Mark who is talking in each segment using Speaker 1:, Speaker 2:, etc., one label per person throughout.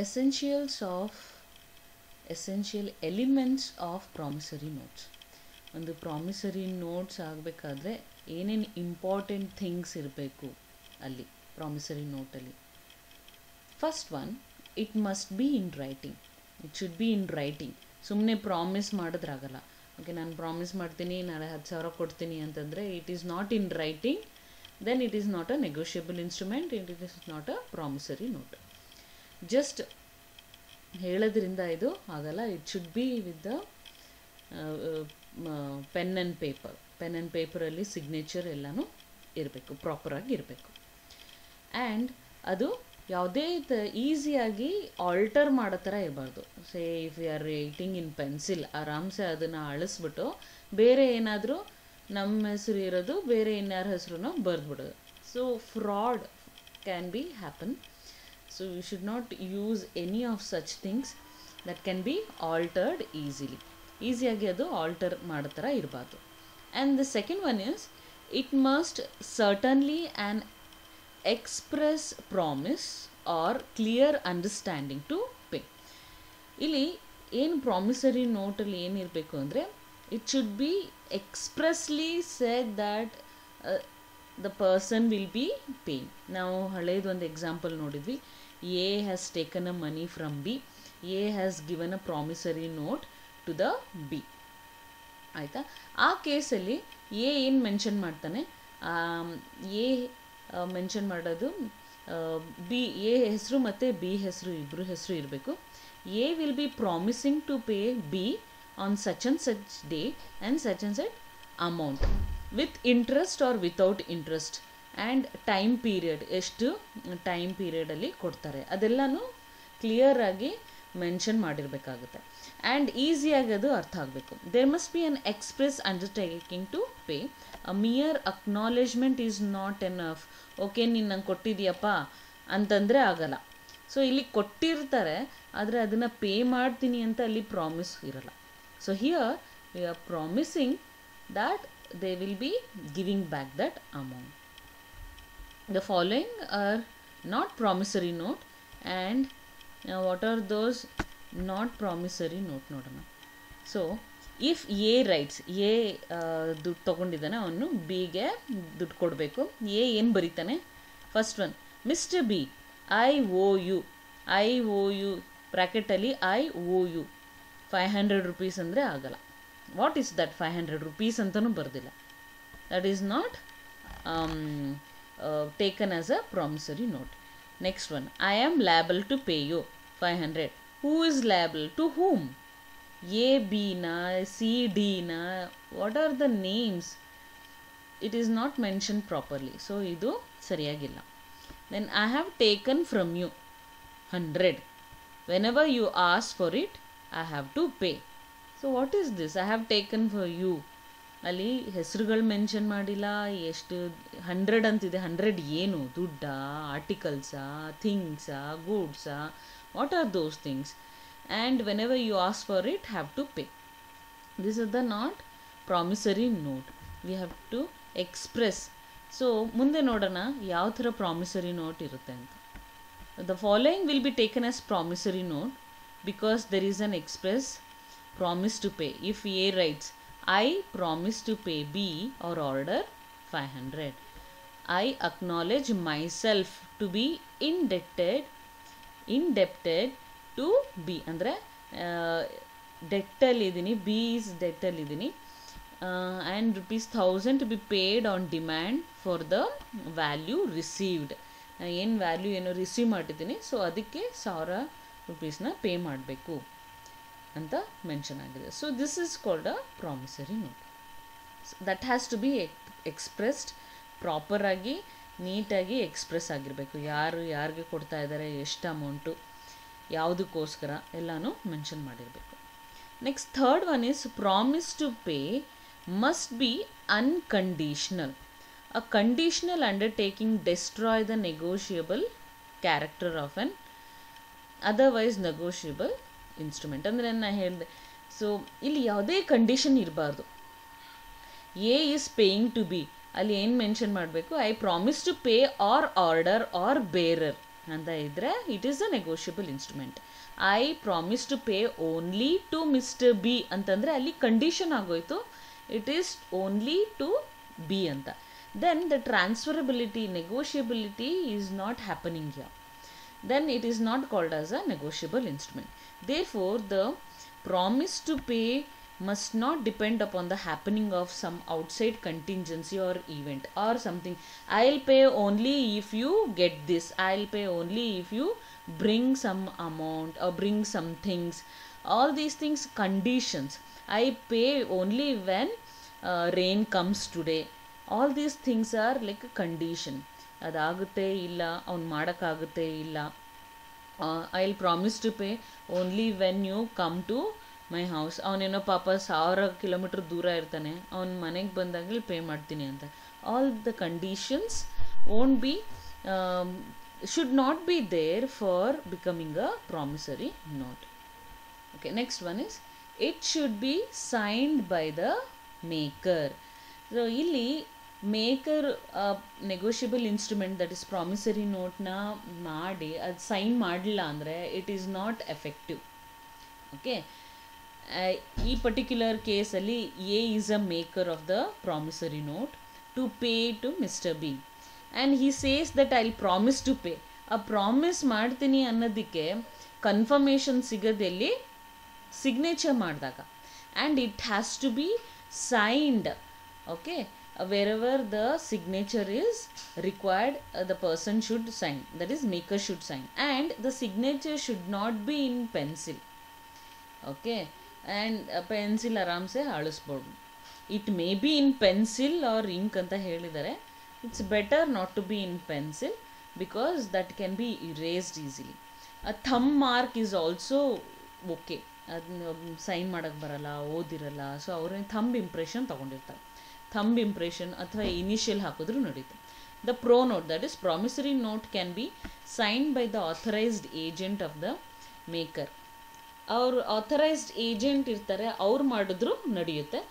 Speaker 1: Essential elements of promissory notes. ಒಂದು promissory notes ಆಗಬೇಕಾದ್ರೆ ಏನೇನು ಇಂಪಾರ್ಟೆಂಟ್ ಥಿಂಗ್ಸ್ ಇರಬೇಕು ಅಲ್ಲಿ ಪ್ರಾಮಿಸರಿ ನೋಟಲ್ಲಿ. First one, it must be in writing. It should be in writing. ಸುಮ್ಮನೆ promise ಮಾಡಿದ್ರಾಗಲ್ಲ. ಓಕೆ, ನಾನು ಪ್ರಾಮಿಸ್ ಮಾಡ್ತೀನಿ, ನಾಳೆ 10,000 ಕೊಡ್ತೀನಿ ಅಂತಂದರೆ it is not in writing, then it is not a negotiable instrument, it is not a promissory note. Just ಹೇಳೋದ್ರಿಂದ ಇದು ಆಗಲ್ಲ. It should be with the pen and ಪೇಪರಲ್ಲಿ ಸಿಗ್ನೇಚರ್ ಎಲ್ಲನೂ ಇರಬೇಕು, ಪ್ರಾಪರಾಗಿ ಇರಬೇಕು. ಆ್ಯಂಡ್ ಅದು ಯಾವುದೇ ಈಸಿಯಾಗಿ ಆಲ್ಟರ್ ಮಾಡೋ ಥರ ಇರಬಾರ್ದು. Say if you are writing in pencil, ಆರಾಮ್ಸೆ ಅದನ್ನು ಅಳಿಸ್ಬಿಟ್ಟು ಬೇರೆ ಏನಾದರೂ ನಮ್ಮ ಹೆಸರು ಇರೋದು ಬೇರೆ ಇನ್ಯಾರ ಹೆಸರು ಬರೆದ್ಬಿಡೋದು. So fraud can be happen. So you should not use any of such things that can be altered ಈಸಿಯಾಗಿ ಅದು ಆಲ್ಟರ್ ಮಾಡೋ ಥರ ಇರಬಾರ್ದು. And the second one is, it must certainly an express promise or clear understanding to pay. ಇಲ್ಲಿ ಏನು promissory ನೋಟಲ್ಲಿ ಏನಿರಬೇಕು ಅಂದರೆ, it should be expressly said that the person will be paying. ನಾವು ಹಳೇದು ಒಂದು ಎಕ್ಸಾಂಪಲ್ ನೋಡಿದ್ವಿ. A has taken a money from B, A has given a promissory note to the B. ಆಯಿತಾ? ಆ ಕೇಸಲ್ಲಿ ಎ ಏನು ಮೆನ್ಷನ್ ಮಾಡ್ತಾನೆ, ಎ ಮೆನ್ಷನ್ ಮಾಡೋದು ಬಿ, ಎ ಹೆಸರು ಮತ್ತು ಬಿ ಹೆಸರು ಇಬ್ಬರು ಹೆಸರು ಇರಬೇಕು. A will B promising to pay B on such and such day and such and such amount with interest or without interest, and time period, ಎಷ್ಟು time ಪೀರಿಯಡಲ್ಲಿ ಕೊಡ್ತಾರೆ ಅದೆಲ್ಲನೂ ಕ್ಲಿಯರಾಗಿ ಮೆನ್ಷನ್ ಮಾಡಿರಬೇಕಾಗುತ್ತೆ. ಆ್ಯಂಡ್ ಈಸಿಯಾಗಿ ಅದು ಅರ್ಥ ಆಗಬೇಕು. There must be an express undertaking to pay. A mere acknowledgement is not enough. Okay, ನೀನು ನಂಗೆ ಕೊಟ್ಟಿದ್ದೀಯಪ್ಪ ಅಂತಂದರೆ ಆಗಲ್ಲ. ಸೊ ಇಲ್ಲಿ ಕೊಟ್ಟಿರ್ತಾರೆ, ಆದರೆ ಅದನ್ನು ಪೇ ಮಾಡ್ತೀನಿ ಅಂತ ಅಲ್ಲಿ ಪ್ರಾಮಿಸ್ ಇರಲ್ಲ. So here we are promising that they will be giving back that amount. The following are not promissory note, and what are those not promissory note nodana. So if A writes, A ದುಡ್ಡು ತೊಗೊಂಡಿದ್ದಾನೆ, ಅವನು ಬಿಗೆ ದುಡ್ಡು ಕೊಡಬೇಕು. A ಏನು ಬರೀತಾನೆ, first one, mister B, I O U ಬ್ರ್ಯಾಕೆಟಲ್ಲಿ I O U 500 rupees ಅಂದರೆ ಆಗಲ್ಲ. ವಾಟ್ ಈಸ್ ದಟ್ 500 rupees ಅಂತಲೂ ಬರ್ದಿಲ್ಲ. That is not taken as a promissory note. Next one, I am liable to pay you 500. Who is liable to whom? A ಬಿನಾ, C ಡಿನಾ, what are the names? It is not mention properly. So ಇದು ಸರಿಯಾಗಿಲ್ಲ. Then I have taken from you 100. Whenever you ask for it I have to pay. So what is this? I have taken for you. ಅಲ್ಲಿ ಹೆಸರುಗಳು mention ಮಾಡಿಲ್ಲ, ಎಷ್ಟು 100 ಅಂತಿದೆ. 100 ಏನು? ದುಡ್ಡಾ, ಆರ್ಟಿಕಲ್ಸಾ, ಥಿಂಗ್ಸಾ, ಗೂಡ್ಸಾ? What are those things? And whenever you ask for it have to pay. This is the not promissory note. We have to express. So ಮುಂದೆ ನೋಡೋಣ ಯಾವ ಥರ ಪ್ರಾಮಿಸರಿ ನೋಟ್ ಇರುತ್ತೆ ಅಂತ. The following will be taken as promissory note because there is an express promise to pay. If A writes, I promise to pay B or order 500. I acknowledge myself to be indebted to B. ಅಂದರೆ ಡೆಟ್ಟಲ್ಲಿ ಇದ್ದೀನಿ, B is ಡೆಟ್ಟಲ್ಲಿ ಇದ್ದೀನಿ, and ₹1000 to be paid on demand for the value received. ಏನು value ಏನೋ receive ಮಾಡಿದ್ದೀನಿ, so ಅದಕ್ಕೆ 1000 rupeesನ pay ಮಾಡಬೇಕು ಅಂತ ಮೆನ್ಷನ್ ಆಗಿದೆ. So this is called a promissory note. That has to be expressed ಪ್ರಾಪರಾಗಿ, ನೀಟಾಗಿ ಎಕ್ಸ್ಪ್ರೆಸ್ ಆಗಿರಬೇಕು. ಯಾರಿಗೆ ಕೊಡ್ತಾ ಇದ್ದಾರೆ, ಎಷ್ಟು ಅಮೌಂಟು, ಯಾವುದಕ್ಕೋಸ್ಕರ ಎಲ್ಲನೂ ಮೆನ್ಷನ್ ಮಾಡಿರಬೇಕು. Next third one is promise to pay must be unconditional. A conditional undertaking destroy the negotiable character of an otherwise negotiable instrument. ಅಂದರೆ ನಾನು ಹೇಳಿದೆ, ಸೊ ಇಲ್ಲಿ ಯಾವುದೇ ಕಂಡೀಷನ್ ಇರಬಾರ್ದು. A is paying to B, ಅಲ್ಲಿ ಏನು ಮೆನ್ಷನ್ ಮಾಡಬೇಕು, I promise to pay or order or bearer. ಅಂತ ಇದ್ದರೆ it is a negotiable instrument. I promise to pay only to mister B ಅಂತಂದರೆ ಅಲ್ಲಿ ಕಂಡೀಷನ್ ಆಗೋಯ್ತು, it is only to be ಅಂತ. Then the transferability, negotiability is not happening here. Then it is not called as a negotiable instrument. Therefore, the promise to pay must not depend upon the happening of some outside contingency or event or something. I'll pay only if you get this. I'll pay only if you bring some amount or bring some things. All these things, conditions. I pay only when rain comes today. All these things are like a condition. ಅದಾಗುತ್ತೆ ಇಲ್ಲ, ಅವ್ನು ಮಾಡೋಕ್ಕಾಗುತ್ತೆ ಇಲ್ಲ. I will promise to pay only when you come to my house. ಅವನೇನೋ ಪಾಪ 1000 kilometre ದೂರ ಇರ್ತಾನೆ, ಅವ್ನ ಮನೆಗೆ ಬಂದಾಗಲೇ ಪೇ ಮಾಡ್ತೀನಿ ಅಂತ. All the conditions won't be should not be there for becoming a promissory note. Okay, next one is it should be signed by the maker. So ಇಲ್ಲಿ maker negotiable instrument that is promissory ನೋಟ್ನ ಮಾಡಿ ಅದು sign ಮಾಡಲಿಲ್ಲ ಅಂದರೆ it is not effective. Okay, ಈ particular ಕೇಸಲ್ಲಿ A is a maker of the promissory note to pay to mister B and he says that I will promise to pay. ಆ promise ಮಾಡ್ತೀನಿ ಅನ್ನೋದಕ್ಕೆ ಕನ್ಫರ್ಮೇಷನ್ ಸಿಗೋದೆಲ್ಲಿ signature ಮಾಡಿದಾಗ, and it has to be signed. Okay, wherever the signature is required, the person should sign, that is maker should sign, and the signature should not be in pencil. Okay, and pencil aram se halisbodu. It may be in pencil or ink anta helidare. It's better not to be in pencil because that can be erased easily. A thumb mark is also okay. ಅದನ್ನ sign ಮಾಡೋಕ್ಕೆ ಬರಲ್ಲ, ಓದಿರಲ್ಲ, so ಅವ್ರ thumb impression ತೊಗೊಂಡಿರ್ತಾರೆ. Thumb impression ಅಥವಾ initial ಹಾಕಿದ್ರೂ ನಡೀತು. The pro note, that is promissory note, can be signed by the authorised agent of the maker. ಅವ್ರು ಆಥರೈಸ್ಡ್ ಏಜೆಂಟ್ ಇರ್ತಾರೆ, ಅವ್ರು ಮಾಡಿದ್ರು ನಡೆಯುತ್ತೆ,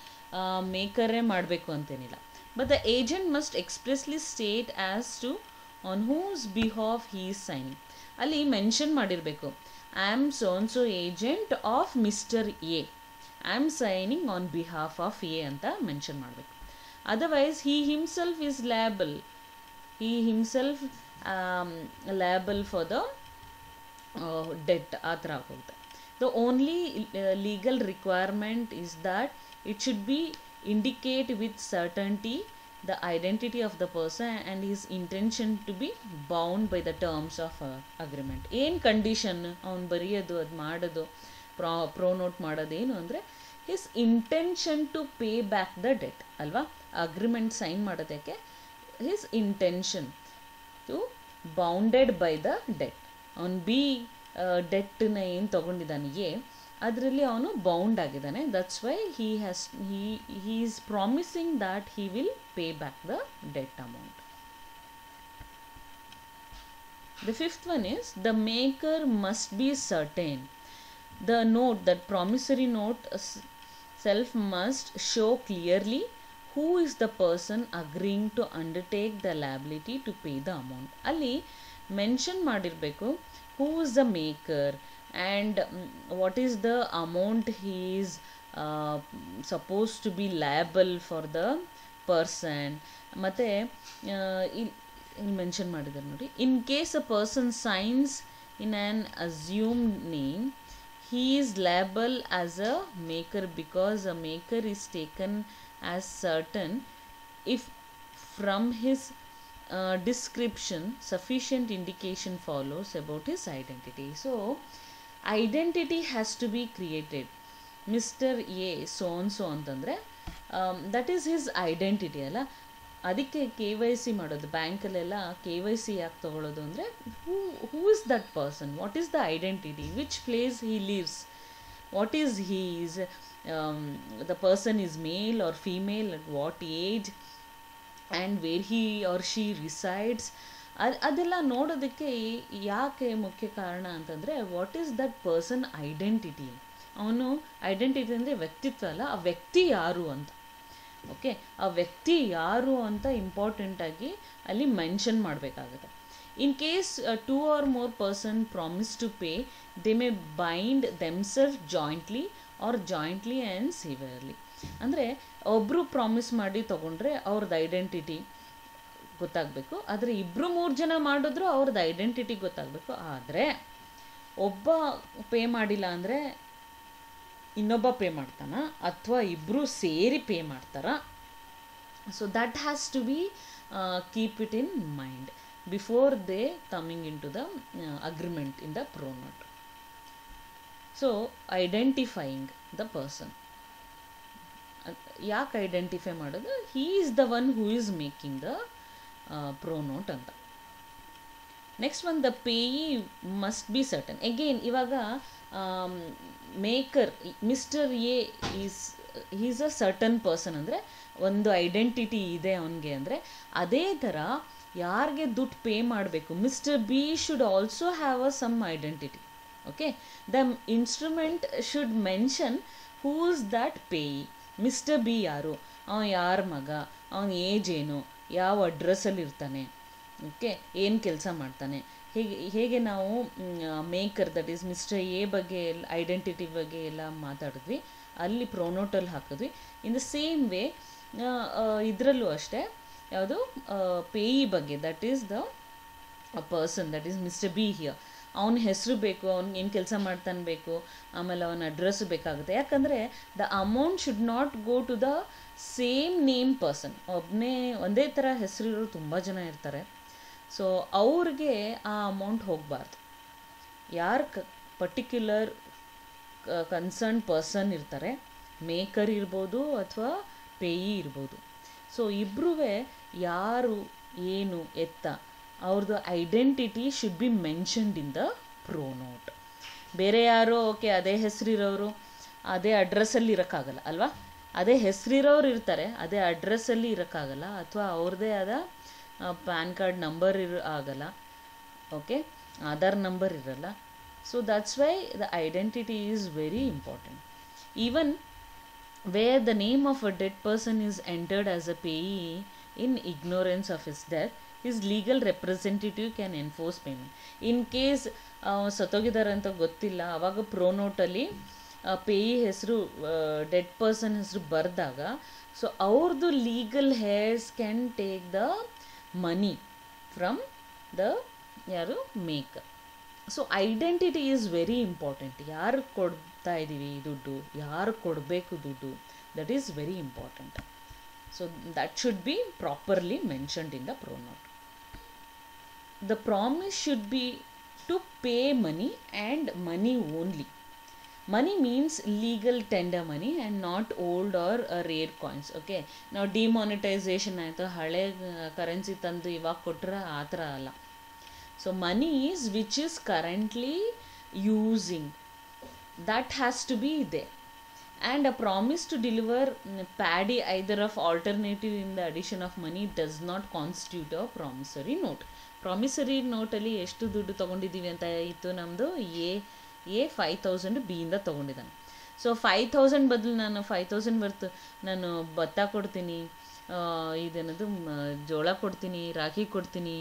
Speaker 1: ಮೇಕರೇ ಮಾಡಬೇಕು ಅಂತೇನಿಲ್ಲ. But the agent must expressly state as to on whose behalf he is signing. ಅಲ್ಲಿ mention ಮಾಡಿರಬೇಕು, I am so and so agent of mister A, I am signing on behalf of A ಅಂತ mention ಮಾಡಬೇಕು. Otherwise, he himself is liable. He himself liable for the debt. ಆ ಥರ ಆಗುತ್ತೆ. The only legal requirement is that it should be indicate with certainty the identity of the person and his intention to be bound by the terms of agreement. ಏನು condition ಅವ್ನು ಬರೆಯೋದು, ಅದು ಮಾಡೋದು, pro note ಮಾಡೋದೇನು ಅಂದರೆ his intention to pay back the debt ಅಲ್ವಾ. Agreement sign ಮಾಡೋದಕ್ಕೆ his intention to bounded by the debt. ಅವನು ಬಿ ಡೆಟ್ಟನ್ನ ಏನು ತೊಗೊಂಡಿದ್ದಾನೆ ಎ, ಅದರಲ್ಲಿ ಅವನು ಬೌಂಡ್ ಆಗಿದ್ದಾನೆ. That's why he is promising that he will pay back the debt amount. The fifth one is the maker must be certain. The note, that promissory note self must show clearly who is the person agreeing to undertake the liability to pay the amount. ಅಲ್ಲಿ mention ಮಾಡಿರಬೇಕು who is the maker and what is the amount he is supposed to be liable for the person. ಮತ್ತು ಇಲ್ಲಿ mention ಮಾಡಿದ್ದಾರೆ ನೋಡಿ, in case a person science in an assumed name, he is liable as a maker because a maker is taken as certain if from his description sufficient indication follows about his identity. So identity has to be created. Mr. A so and so ಅಂತಂದರೆ that is his identity ಅಲ್ಲ. ಅದಕ್ಕೆ KYC ಮಾಡೋದು, ಬ್ಯಾಂಕಲ್ಲೆಲ್ಲ KYC ಯಾಕೆ ತೊಗೊಳ್ಳೋದು ಅಂದರೆ who is that person, what is the identity, which place he lives, what is his, the person is male or female, at what age and where he or she resides. ಅದೆಲ್ಲ ನೋಡೋದಕ್ಕೆ ಯಾಕೆ ಮುಖ್ಯ ಕಾರಣ ಅಂತಂದರೆ what is that person identity. ಅವನು identity ಅಂದರೆ ವ್ಯಕ್ತಿತ್ವ ಅಲ್ಲ, ಆ ವ್ಯಕ್ತಿ ಯಾರು ಅಂತ. ಓಕೆ, ಆ ವ್ಯಕ್ತಿ ಯಾರು ಅಂತ ಇಂಪಾರ್ಟೆಂಟಾಗಿ ಅಲ್ಲಿ ಮೆನ್ಷನ್ ಮಾಡಬೇಕಾಗುತ್ತೆ. In case two or more person promise to pay, they may bind themselves jointly or jointly and severally. ಅಂದರೆ ಒಬ್ಬರು ಪ್ರಾಮಿಸ್ ಮಾಡಿ ತೊಗೊಂಡ್ರೆ ಅವ್ರದ್ದು ಐಡೆಂಟಿಟಿ ಗೊತ್ತಾಗಬೇಕು, ಆದರೆ ಇಬ್ಬರು ಮೂರು ಜನ ಮಾಡಿದ್ರು ಅವ್ರದ್ದು ಐಡೆಂಟಿಟಿ ಗೊತ್ತಾಗಬೇಕು. ಆದರೆ ಒಬ್ಬ ಪೇ ಮಾಡಿಲ್ಲ ಅಂದರೆ ಇನ್ನೊಬ್ಬ ಪೇ ಮಾಡ್ತಾನ ಅಥವಾ ಇಬ್ಬರು ಸೇರಿ ಪೇ ಮಾಡ್ತಾರ. So that has to be keep it in mind before they coming in to the agreement in the pronote. So identifying the person, ಯಾಕೆ ಐಡೆಂಟಿಫೈ ಮಾಡೋದು? He is the one who is making the pronote ಅಂತ. Next one, the payee must be certain. Again ಇವಾಗ maker mister A is a certain person ಅಂದರೆ ಒಂದು identity ಇದೆ ಅವನಿಗೆ. ಅಂದರೆ ಅದೇ ಥರ ಯಾರಿಗೆ ದುಡ್ಡು ಪೇ ಮಾಡಬೇಕು, Mister B should also have a some identity. Okay, the instrument should mention whose that payee. Mister B ಯಾರು, ಅವನು ಯಾರ ಮಗ, ಅವನ ಏಜ್ ಏನು, ಯಾವ ಅಡ್ರೆಸ್ಸಲ್ಲಿ ಇರ್ತಾನೆ, ಓಕೆ, ಏನು ಕೆಲಸ ಮಾಡ್ತಾನೆ. ಹೇಗೆ ನಾವು maker that is mister A ಬಗ್ಗೆ ಐಡೆಂಟಿಟಿ ಬಗ್ಗೆ ಎಲ್ಲ ಮಾತಾಡಿದ್ವಿ, ಅಲ್ಲಿ ಪ್ರೊನೋಟಲ್ಲಿ ಹಾಕಿದ್ವಿ. ಇನ್ ದ ಸೇಮ್ ವೇ ಇದರಲ್ಲೂ ಅಷ್ಟೇ, ಯಾವುದು ಪೇಯಿ ಬಗ್ಗೆ, that is the person that is mister be here. ಅವನ ಹೆಸರು ಬೇಕು, ಅವ್ನಿಗೆ ಏನು ಕೆಲಸ ಮಾಡ್ತಾನೆ ಬೇಕು, ಆಮೇಲೆ ಅವನ ಅಡ್ರೆಸ್ ಬೇಕಾಗುತ್ತೆ. ಯಾಕಂದರೆ the amount should not go to the same name person. ಒಂದೇ ಥರ ಹೆಸರಿರೋರು ತುಂಬ ಜನ ಇರ್ತಾರೆ. ಸೊ ಅವ್ರಿಗೆ ಆ ಅಮೌಂಟ್ ಹೋಗಬಾರ್ದು. ಯಾರು ಪರ್ಟಿಕ್ಯುಲರ್ ಕನ್ಸರ್ನ್ ಪರ್ಸನ್ ಇರ್ತಾರೆ, ಮೇಕರ್ ಇರ್ಬೋದು ಅಥವಾ ಪೇಯಿ ಇರ್ಬೋದು. ಸೊ ಇಬ್ಬರೂ ಯಾರು ಏನು ಎತ್ತ ಅವ್ರದ್ದು identity should be mentioned in the pro note. ಬೇರೆ ಯಾರೋ ಓಕೆ ಅದೇ ಹೆಸರಿರೋರು ಅದೇ ಅಡ್ರೆಸ್ಸಲ್ಲಿ ಇರೋಕ್ಕಾಗಲ್ಲ ಅಲ್ವಾ? ಅದೇ ಹೆಸರಿರೋರು ಇರ್ತಾರೆ, ಅದೇ ಅಡ್ರೆಸ್ಸಲ್ಲಿ ಇರೋಕ್ಕಾಗಲ್ಲ, ಅಥವಾ ಅವ್ರದ್ದೇ ಆದ ಪ್ಯಾನ್ ಕಾರ್ಡ್ ನಂಬರ್ ಆಗಲ್ಲ, ಓಕೆ, ಆಧಾರ್ ನಂಬರ್ ಇರಲ್ಲ. So that's why the identity is very important. Even where the name of a dead person is entered as a payee in ignorance of his death, his legal representative can enforce payment. In case ಸತ್ತೋಗಿದ್ದಾರೆ ಅಂತ ಗೊತ್ತಿಲ್ಲ, ಆವಾಗ ಪ್ರೊನೋಟಲ್ಲಿ ಪೇಯಿ ಹೆಸರು dead person ಹೆಸರು ಬರೆದಾಗ, so ಅವ್ರದ್ದು legal heirs can take the money from the ಯಾರು maker. So identity is very important. ಯಾರು ಕೊಡ್ತಾ ಇದ್ದೀವಿ ದುಡ್ಡು, ಯಾರು ಕೊಡಬೇಕು ದುಡ್ಡು, that is very important. So that should be properly mentioned in the pronote. The promise should be to pay money and money only. Money means legal tender money and not old or rare coins. Okay, now demonetization ಆಯಿತು, ಹಳೆ currency ತಂದು ಇವಾಗ ಕೊಟ್ಟರೆ ಆ ಥರ ಅಲ್ಲ. So money is which is currently using, that has to be there. And a promise to deliver paddy either of alternative in the addition of money does not constitute a promissory note. Promissory ನೋಟಲ್ಲಿ ಎಷ್ಟು ದುಡ್ಡು ತೊಗೊಂಡಿದ್ದೀವಿ ಅಂತ ಇತ್ತು ನಮ್ಮದು, A 5000 ಬಿಯಿಂದ ತೊಗೊಂಡಿದ್ದಾನೆ. So 5000 ಬದಲು ನಾನು 5000 ವರ್ತು ನಾನು ಭತ್ತ ಕೊಡ್ತೀನಿ, ಇದೇನದು ಜೋಳ ಕೊಡ್ತೀನಿ, ರಾಗಿ ಕೊಡ್ತೀನಿ,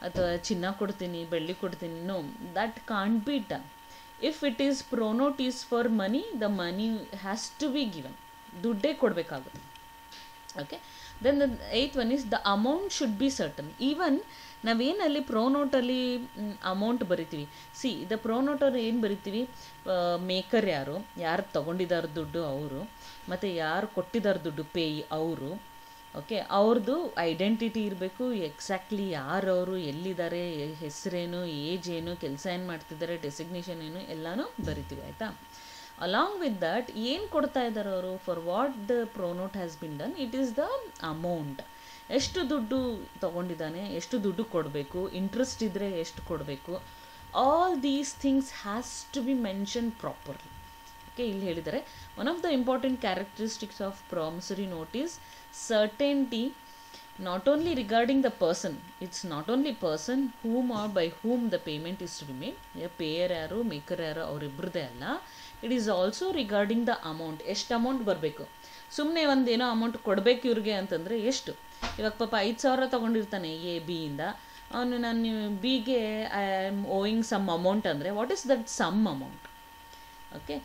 Speaker 1: ಅಥವಾ ಚಿನ್ನ ಕೊಡ್ತೀನಿ, ಬೆಳ್ಳಿ ಕೊಡ್ತೀನಿ. No, that can't be done. If it is pronote is for money, the money has to be given. ದುಡ್ಡೇ ಕೊಡಬೇಕಾಗುತ್ತೆ. Okay, then the 8th one is the amount should be certain. Even ನಾವೇನಲ್ಲಿ ಪ್ರೊನೋಟಲ್ಲಿ ಅಮೌಂಟ್ ಬರಿತೀವಿ, see the ಪ್ರೊನೋಟಲ್ಲಿ ಏನು ಬರಿತೀವಿ, maker ಯಾರು ತೊಗೊಂಡಿದ್ದಾರೆ ದುಡ್ಡು ಅವರು, ಮತ್ತು ಯಾರು ಕೊಟ್ಟಿದ್ದಾರೆ ದುಡ್ಡು ಪೇಯಿ ಅವರು. ಓಕೆ, ಅವ್ರದ್ದು ಐಡೆಂಟಿಟಿ ಇರಬೇಕು, ಎಕ್ಸಾಕ್ಟ್ಲಿ ಯಾರವರು, ಎಲ್ಲಿದ್ದಾರೆ, ಹೆಸರೇನು, ಏಜ್ ಏನು, ಕೆಲಸ ಏನು ಮಾಡ್ತಿದ್ದಾರೆ, ಡೆಸಿಗ್ನೇಷನ್ ಏನು, ಎಲ್ಲನೂ ಬರಿತೀವಿ. ಆಯಿತಾ? ಅಲಾಂಗ್ ವಿತ್ ದಟ್ ಏನು ಕೊಡ್ತಾ ಇದ್ದಾರೆ ಅವರು, for what the pro note has been done, it is the amount. ಎಷ್ಟು ದುಡ್ಡು ತೊಗೊಂಡಿದ್ದಾನೆ, ಎಷ್ಟು ದುಡ್ಡು ಕೊಡಬೇಕು, ಇಂಟ್ರೆಸ್ಟ್ ಇದ್ದರೆ ಎಷ್ಟು ಕೊಡಬೇಕು, all these things has to be mention properly. Okay, ಇಲ್ಲಿ ಹೇಳಿದ್ದಾರೆ one of the important characteristics of promissory note is certainty, not only regarding the person, it's not only person whom or by whom the payment is to be made, payer ಯಾರು maker ಯಾರು ಅವರಿಬ್ಬರದೇ ಅಲ್ಲ, it is also regarding the amount. ಎಷ್ಟು amount ಬರಬೇಕು, ಸುಮ್ಮನೆ ಒಂದೇನೋ amount ಕೊಡಬೇಕು ಇವ್ರಿಗೆ ಅಂತಂದರೆ ಎಷ್ಟು, ಇವಾಗ ಪಾಪ 5000 ತೊಗೊಂಡಿರ್ತಾನೆ ಎ ಬಿಯಿಂದ, ನಾನು ಬಿಗೆ I am owing some amount ಅಂದರೆ what is that some amount? Okay,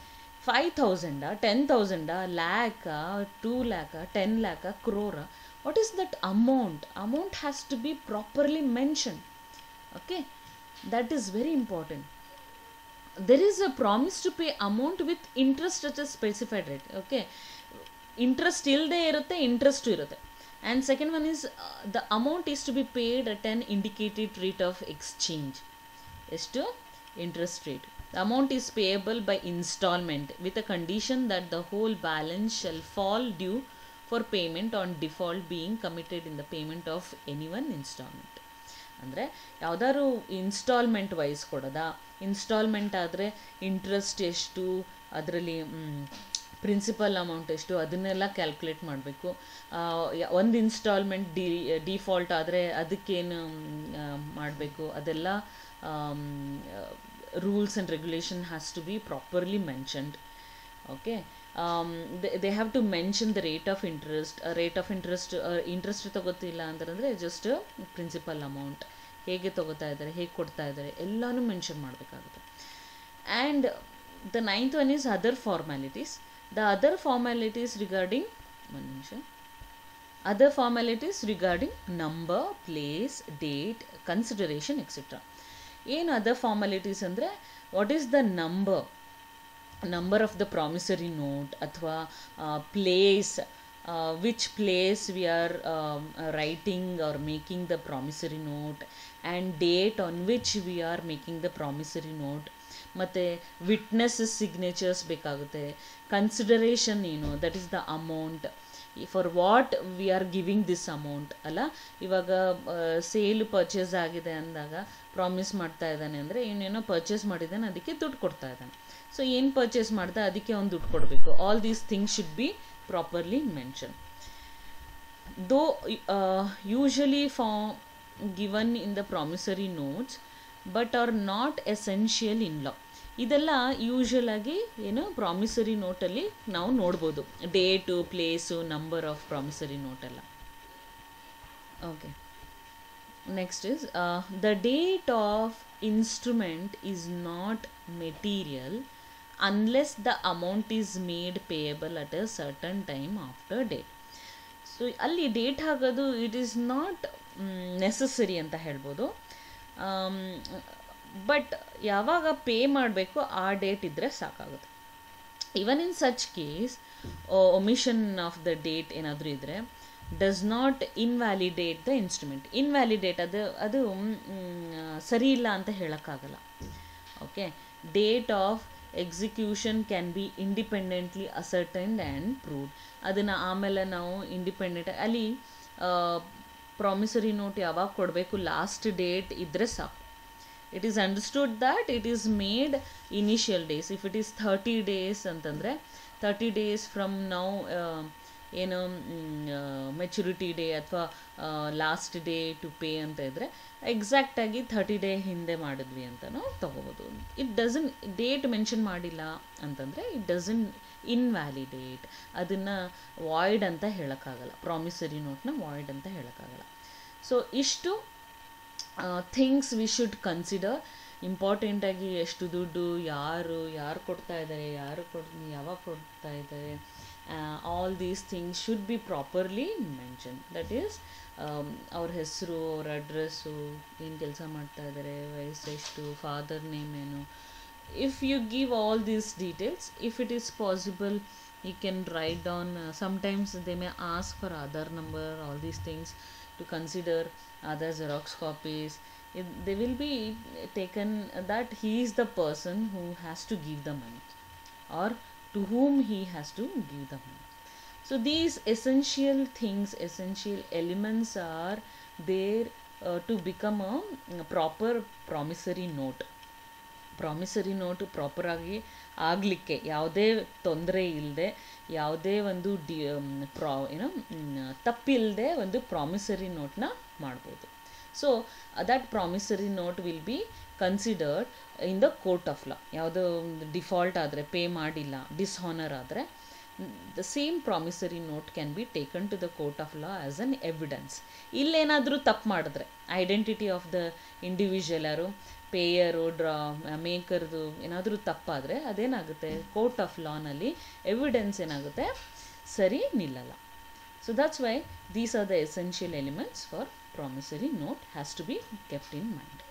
Speaker 1: 5,000, 10,000, lakh, 2 lakh, 10 lakh, crore. What is that amount? Amount has to be properly mentioned. Okay, that is very important. There is a promise to pay amount with interest at a specified rate. Okay, interest illde irutte, interest irutte. And second one is the amount is to be paid at an indicated rate of exchange. Is to interest rate. The amount is payable by installment with a condition that the whole balance shall fall due for payment on default being committed in the payment of any one installment. ಅಂದರೆ ಯಾವುದಾದ್ರು instalment wise ಕೊಡೋದಾ? Instalment ಆದರೆ interest ಎಷ್ಟು, ಅದರಲ್ಲಿ principal amount ಎಷ್ಟು, ಅದನ್ನೆಲ್ಲ calculate ಮಾಡಬೇಕು. ಒಂದು instalment default ಆದರೆ ಅದಕ್ಕೇನು ಮಾಡಬೇಕು, ಅದೆಲ್ಲ rules and regulation has to be properly mentioned. Okay, they have to mention the rate of interest. Interest ತಗೋತಿಲ್ಲ ಅಂತಂದರೆ ಜಸ್ಟ್ ಪ್ರಿನ್ಸಿಪಲ್ ಅಮೌಂಟ್ ಹೇಗೆ ತಗೋತಾ ಇದ್ದಾರೆ, ಹೇಗೆ ಕೊಡ್ತಾ ಇದ್ದಾರೆ, ಎಲ್ಲನೂ ಮೆನ್ಷನ್ ಮಾಡಬೇಕಾಗುತ್ತೆ. And the 9th one is other formalities. The other formalities regarding other formalities regarding number, place, date, consideration, etc. ಏನು ಅದರ್ ಫಾರ್ಮಾಲಿಟೀಸ್ ಅಂದರೆ what is the number of the promissory note, ಅಥವಾ place, which place we are writing or making the promissory note, and date on which we are making the promissory note, ಮತ್ತು witnesses signatures ಬೇಕಾಗುತ್ತೆ. Consideration ಏನು, that is the amount, for what we are giving this amount ಅಲ್ಲ. ಇವಾಗ sale purchase ಆಗಿದೆ ಅಂದಾಗ promise ಮಾಡ್ತಾ ಇದ್ದಾನೆ ಅಂದರೆ ಇವನೇನೋ ಪರ್ಚೇಸ್ ಮಾಡಿದ್ದಾನೆ, ಅದಕ್ಕೆ ದುಡ್ಡು ಕೊಡ್ತಾ ಇದ್ದಾನೆ. ಸೊ ಏನು ಪರ್ಚೇಸ್ ಮಾಡ್ತಾ ಅದಕ್ಕೆ ಅವ್ನು ದುಡ್ಡು ಕೊಡಬೇಕು. All these things should be properly mention. Though usually given in the promissory notes but are not essential in law. ಇದೆಲ್ಲ ಯೂಶಲ್ ಆಗಿ ಏನು ಪ್ರಾಮಿಸರಿ ನೋಟಲ್ಲಿ ನಾವು ನೋಡ್ಬೋದು. Date, place, number of promissory ನೋಟೆಲ್ಲ. Okay, next is the date of instrument is not material unless the amount is made payable at a certain time after date. So ಅಲ್ಲಿ date ಆಗೋದು it is not necessary ಅಂತ ಹೇಳ್ಬೋದು. But ಯಾವಾಗ pay ಮಾಡಬೇಕು ಆ date ಇದ್ದರೆ ಸಾಕಾಗುತ್ತೆ. Even in such case omission of the date ಏನಾದರೂ ಇದ್ದರೆ does not invalidate the instrument. Invalidate ಅದು ಸರಿ ಇಲ್ಲ ಅಂತ ಹೇಳೋಕ್ಕಾಗಲ್ಲ. Okay, date of execution can be independently ascertained and proved. ಅದನ್ನು ಆಮೇಲೆ ನಾವು ಇಂಡಿಪೆಂಡೆಂಟ್ ಅಲ್ಲಿ ಪ್ರಾಮಿಸರಿ ನೋಟ್ ಯಾವಾಗ ಕೊಡಬೇಕು, ಲಾಸ್ಟ್ ಡೇಟ್ ಇದ್ದರೆ ಸಾಕು. It is understood that it is made initial days. If it is 30 days ಅಂತಂದರೆ 30 days from now ಏನು ಮೆಚುರಿಟಿ ಡೇ ಅಥವಾ ಲಾಸ್ಟ್ ಡೇ ಟು ಪೇ ಅಂತ ಇದ್ದರೆ ಎಕ್ಸಾಕ್ಟಾಗಿ 30 ಡೇ ಹಿಂದೆ ಮಾಡಿದ್ವಿ ಅಂತಲೂ ತೊಗೋಬೋದು. ಇಟ್ ಡಸನ್ ಡೇಟ್ ಮೆನ್ಷನ್ ಮಾಡಿಲ್ಲ ಅಂತಂದರೆ ಇಟ್ ಡಸನ್ ಇನ್ವ್ಯಾಲಿಡೇಟ್, ಅದನ್ನು ವಾಯ್ಡ್ ಅಂತ ಹೇಳೋಕ್ಕಾಗಲ್ಲ. ಪ್ರಾಮಿಸರಿ ನೋಟ್ನ ವಾಯ್ಡ್ ಅಂತ ಹೇಳೋಕ್ಕಾಗಲ್ಲ. ಸೊ ಇಷ್ಟು ಥಿಂಗ್ಸ್ ವಿ ಶುಡ್ ಕನ್ಸಿಡರ್. ಇಂಪಾರ್ಟೆಂಟಾಗಿ ಎಷ್ಟು ದುಡ್ಡು, ಯಾರು ಕೊಡ್ತಾ ಇದ್ದಾರೆ, ಯಾವಾಗ ಕೊಡ್ತಾ ಇದ್ದಾರೆ, all these things should be properly mention. That is ಅವ್ರ ಹೆಸರು, ಅವ್ರ ಅಡ್ರೆಸ್ಸು, ಏನು ಕೆಲಸ ಮಾಡ್ತಾ ಇದ್ದಾರೆ, ವಯಸ್ಸೆಷ್ಟು, ಫಾದರ್ ನೇಮ್ ಏನು. If you give all these details, if it is possible you can write down. Sometimes they may ask for Aadhaar number, all these things to consider, other Xerox copies. They will be taken that he is the person who has to give the money or to whom he has to give the money. So these essential things, essential elements are there to become a proper promissory note. Promissory note ಪ್ರಾಪರಾಗಿ ಆಗಲಿಕ್ಕೆ ಯಾವುದೇ ತೊಂದರೆ ಇಲ್ಲದೆ, ಯಾವುದೇ ಒಂದು ತಪ್ಪಿಲ್ಲದೆ ಒಂದು promissory ನೋಟ್ನ ಮಾಡ್ಬೋದು. So that promissory note will be considered in the court of law. ಯಾವುದೋ ಡಿಫಾಲ್ಟ್ ಆದರೆ, ಪೇ ಮಾಡಿಲ್ಲ, ಡಿಸ್ಹಾನರ್ ಆದರೆ the same promissory note can be taken to the court of law as an evidence. ಇಲ್ಲೇನಾದರೂ ತಪ್ಪು ಮಾಡಿದ್ರೆ, identity of the individual ಯಾರು payer ಮೇಕರ್ದು ಏನಾದರೂ ತಪ್ಪಾದರೆ ಅದೇನಾಗುತ್ತೆ, ಕೋರ್ಟ್ ಆಫ್ ಲಾನಲ್ಲಿ ಎವಿಡೆನ್ಸ್ ಏನಾಗುತ್ತೆ, ಸರಿ ನಿಲ್ಲಲ್ಲ. So that's why these are the essential elements for promissory note has to be kept in mind.